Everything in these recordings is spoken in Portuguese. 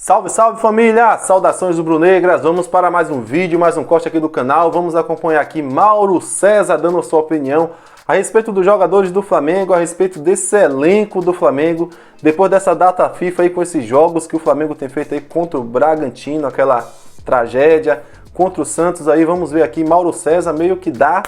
Salve, salve família! Saudações rubro-negras, vamos para mais um vídeo, mais um corte aqui do canal. Vamos acompanhar aqui Mauro César dando a sua opinião a respeito dos jogadores do Flamengo, a respeito desse elenco do Flamengo, depois dessa data FIFA aí com esses jogos que o Flamengo tem feito aí contra o Bragantino, aquela tragédia, contra o Santos aí. Vamos ver aqui, Mauro César meio que dá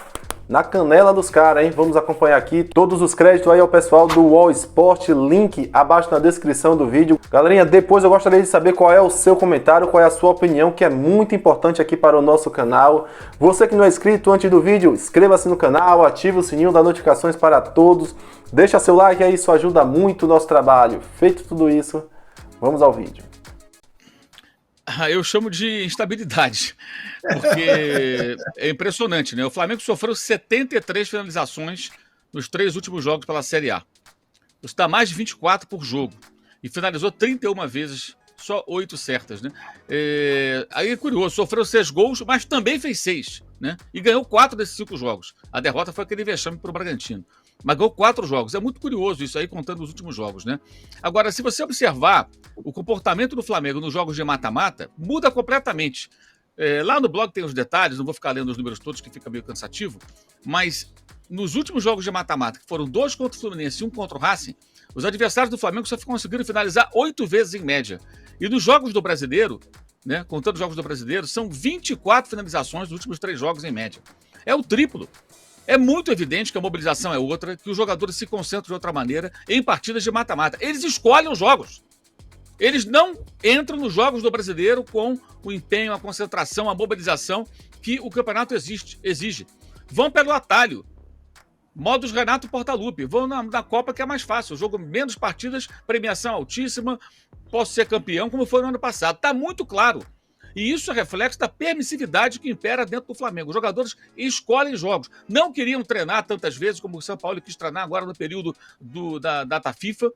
na canela dos caras, hein? Vamos acompanhar aqui todos os créditos aí ao pessoal do UOL Sport, link abaixo na descrição do vídeo. Galerinha, depois eu gostaria de saber qual é o seu comentário, qual é a sua opinião, que é muito importante aqui para o nosso canal. Você que não é inscrito, antes do vídeo, inscreva-se no canal, ative o sininho das notificações para todos, deixa seu like aí, isso ajuda muito o nosso trabalho. Feito tudo isso, vamos ao vídeo. Eu chamo de instabilidade, porque é impressionante, né? O Flamengo sofreu 73 finalizações nos 3 últimos jogos pela Série A. Isso dá mais de 24 por jogo. E finalizou 31 vezes, só 8 certas, né? Aí é curioso, sofreu 6 gols, mas também fez 6, né? E ganhou 4 desses 5 jogos. A derrota foi aquele vexame para o Bragantino. Mas ganhou 4 jogos. É muito curioso isso aí, contando os últimos jogos, né? Agora, se você observar o comportamento do Flamengo nos jogos de mata-mata, muda completamente. Lá no blog tem os detalhes, não vou ficar lendo os números todos, que fica meio cansativo, mas nos últimos jogos de mata-mata, que foram 2 contra o Fluminense e 1 contra o Racing, os adversários do Flamengo só conseguiram finalizar 8 vezes em média. E nos jogos do Brasileiro, né, contando os jogos do Brasileiro, são 24 finalizações nos últimos 3 jogos em média. É o triplo. É muito evidente que a mobilização é outra, que os jogadores se concentram de outra maneira em partidas de mata-mata. Eles escolhem os jogos. Eles não entram nos jogos do Brasileiro com o empenho, a concentração, a mobilização que o campeonato exige. Vão pelo atalho. Modus Renato Portaluppi. Vão na Copa, que é mais fácil. Eu jogo menos partidas, premiação altíssima, posso ser campeão, como foi no ano passado. Está muito claro. E isso é reflexo da permissividade que impera dentro do Flamengo. Os jogadores escolhem jogos. Não queriam treinar tantas vezes como o São Paulo quis treinar agora no período da data FIFA.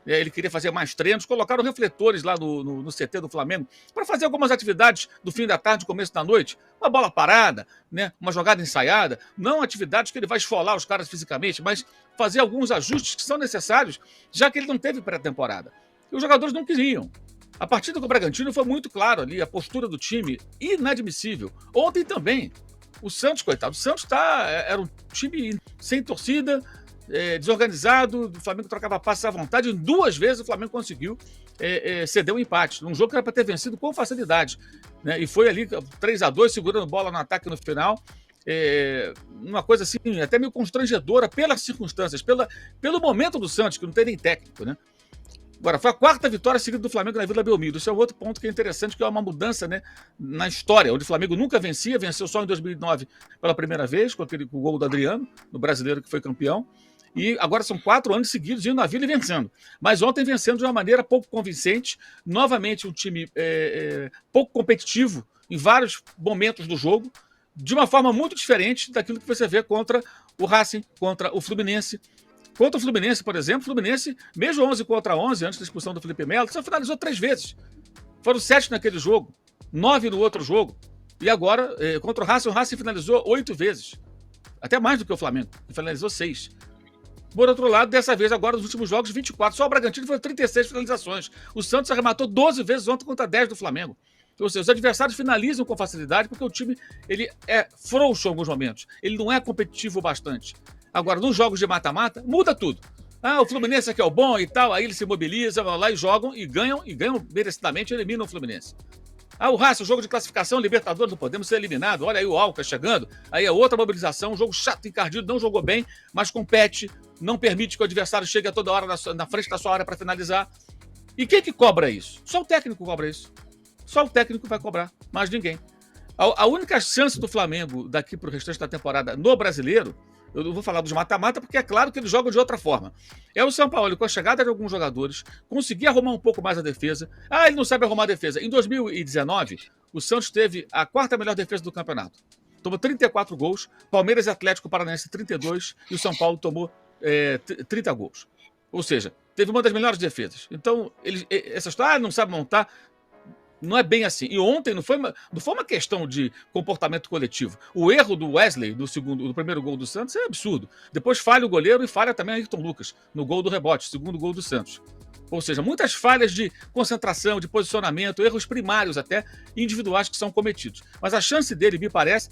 Ele queria fazer mais treinos. Colocaram refletores lá no CT do Flamengo para fazer algumas atividades do fim da tarde, começo da noite. Uma bola parada, né? Uma jogada ensaiada. Não atividades que ele vai esfolar os caras fisicamente, mas fazer alguns ajustes que são necessários, já que ele não teve pré-temporada. E os jogadores não queriam. A partida com o Bragantino foi muito claro ali, a postura do time inadmissível. Ontem também, o Santos, coitado, o Santos era um time sem torcida, desorganizado, o Flamengo trocava passes à vontade, e 2 vezes o Flamengo conseguiu ceder um empate, num jogo que era para ter vencido com facilidade, né? E foi ali 3-2, segurando bola no ataque no final, uma coisa assim, até meio constrangedora pelas circunstâncias, pelo momento do Santos, que não tem nem técnico, né? Agora, foi a 4ª vitória seguida do Flamengo na Vila Belmiro. Isso é outro ponto que é interessante, que é uma mudança, né, na história, onde o Flamengo nunca vencia, venceu só em 2009 pela primeira vez, com o gol do Adriano, no Brasileiro, que foi campeão. E agora são 4 anos seguidos indo na Vila e vencendo. Mas ontem vencendo de uma maneira pouco convincente. Novamente um time pouco competitivo em vários momentos do jogo, de uma forma muito diferente daquilo que você vê contra o Racing, contra o Fluminense. Contra o Fluminense, por exemplo, o Fluminense, mesmo 11 contra 11, antes da expulsão do Felipe Melo, só finalizou 3 vezes. Foram 7 naquele jogo, 9 no outro jogo. E agora, contra o Racing finalizou 8 vezes. Até mais do que o Flamengo, que finalizou 6. Por outro lado, dessa vez, agora, nos últimos jogos, 24. Só o Bragantino foi 36 finalizações. O Santos arrematou 12 vezes ontem contra 10 do Flamengo. Ou seja, os adversários finalizam com facilidade porque o time ele é frouxo em alguns momentos. Ele não é competitivo bastante. Agora, nos jogos de mata-mata, muda tudo. O Fluminense aqui é o bom e tal, aí eles se mobilizam, vão lá e jogam merecidamente, eliminam o Fluminense. O Racing, o jogo de classificação, Libertadores, não podemos ser eliminados. Olha aí o Alca chegando, aí é outra mobilização, um jogo chato, encardido, não jogou bem, mas compete, não permite que o adversário chegue a toda hora na frente da sua área para finalizar. E quem que cobra isso? Só o técnico cobra isso. Só o técnico vai cobrar, mais ninguém. A única chance do Flamengo daqui para o restante da temporada no Brasileiro, eu não vou falar dos mata-mata, porque é claro que eles jogam de outra forma. É o São Paulo, com a chegada de alguns jogadores, conseguir arrumar um pouco mais a defesa. Ele não sabe arrumar a defesa. Em 2019, o Santos teve a 4ª melhor defesa do campeonato. Tomou 34 gols, Palmeiras e Atlético Paranaense 32, e o São Paulo tomou 30 gols. Ou seja, teve uma das melhores defesas. Então, essa história, não sabe montar... Não é bem assim. E ontem não foi uma questão de comportamento coletivo. O erro do Wesley, do primeiro gol do Santos, é absurdo. Depois falha o goleiro e falha também o Ayrton Lucas, no gol do rebote, segundo gol do Santos. Ou seja, muitas falhas de concentração, de posicionamento, erros primários até, individuais que são cometidos. Mas a chance dele, me parece,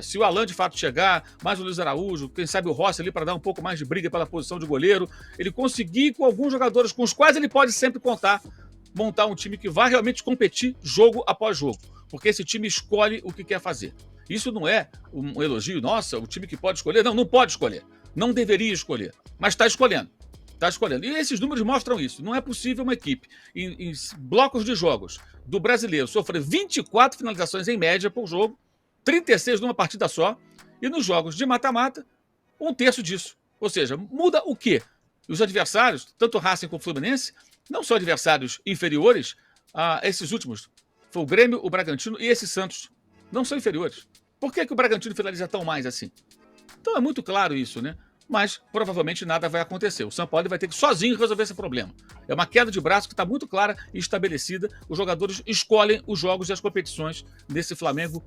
se o Alan de fato chegar, mais o Luiz Araújo, quem sabe o Rossi ali para dar um pouco mais de briga pela posição de goleiro, ele conseguir com alguns jogadores com os quais ele pode sempre contar, montar um time que vai realmente competir jogo após jogo. Porque esse time escolhe o que quer fazer. Isso não é um elogio, nossa, o time que pode escolher. Não, não pode escolher. Não deveria escolher, mas está escolhendo. Está escolhendo. E esses números mostram isso. Não é possível uma equipe, em blocos de jogos do brasileiro, sofrer 24 finalizações em média por jogo, 36 numa partida só, e nos jogos de mata-mata, 1/3 disso. Ou seja, muda o quê? Os adversários, tanto o Racing como o Fluminense, não são adversários inferiores a esses últimos. Foi o Grêmio, o Bragantino e esse Santos. Não são inferiores. Por que o Bragantino finaliza tão mais assim? Então é muito claro isso, né? Mas provavelmente nada vai acontecer. O São Paulo vai ter que sozinho resolver esse problema. É uma queda de braço que está muito clara e estabelecida. Os jogadores escolhem os jogos e as competições desse Flamengo,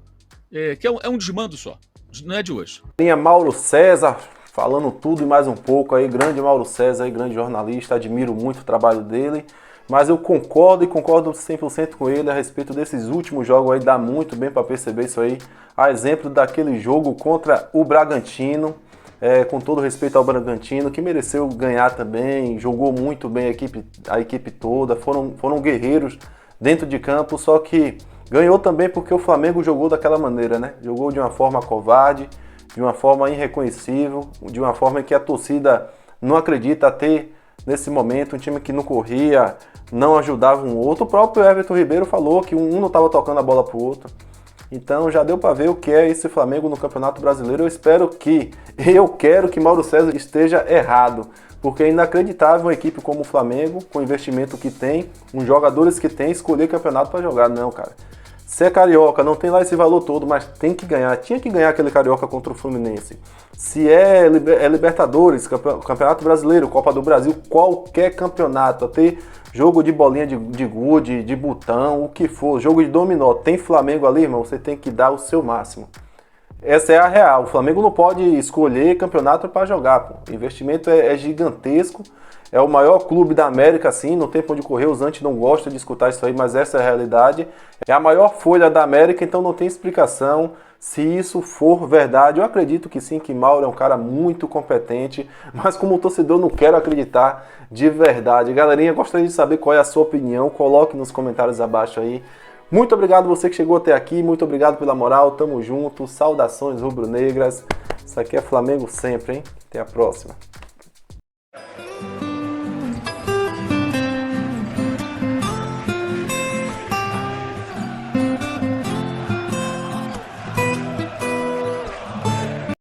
que é um desmando só, não é de hoje. Tinha Mauro César falando tudo e mais um pouco aí, grande Mauro César, aí, grande jornalista, admiro muito o trabalho dele. Mas eu concordo 100% com ele a respeito desses últimos jogos aí, dá muito bem para perceber isso aí. A exemplo daquele jogo contra o Bragantino, com todo respeito ao Bragantino, que mereceu ganhar também, jogou muito bem a equipe toda, foram guerreiros dentro de campo, só que ganhou também porque o Flamengo jogou daquela maneira, né? Jogou de uma forma covarde, de uma forma irreconhecível, de uma forma que a torcida não acredita ter nesse momento, um time que não corria, não ajudava um outro. O próprio Everton Ribeiro falou que um não estava tocando a bola para o outro. Então já deu para ver o que é esse Flamengo no Campeonato Brasileiro. Eu quero que Mauro César esteja errado, porque é inacreditável uma equipe como o Flamengo, com o investimento que tem, com jogadores que tem, escolher campeonato para jogar. Não, cara. Se é carioca, não tem lá esse valor todo, mas tem que ganhar. Tinha que ganhar aquele carioca contra o Fluminense. Se é Libertadores, Campeonato Brasileiro, Copa do Brasil, qualquer campeonato, até jogo de bolinha de gude, de botão, o que for, jogo de dominó, tem Flamengo ali, irmão, você tem que dar o seu máximo. Essa é a real. O Flamengo não pode escolher campeonato para jogar, pô. O investimento é gigantesco. É o maior clube da América, sim, não tem pra onde correr, os antes não gostam de escutar isso aí, mas essa é a realidade. É a maior folha da América, então não tem explicação se isso for verdade. Eu acredito que sim, que Mauro é um cara muito competente, mas como torcedor não quero acreditar de verdade. Galerinha, gostaria de saber qual é a sua opinião, coloque nos comentários abaixo aí. Muito obrigado você que chegou até aqui, muito obrigado pela moral, tamo junto, saudações rubro-negras. Isso aqui é Flamengo sempre, hein? Até a próxima.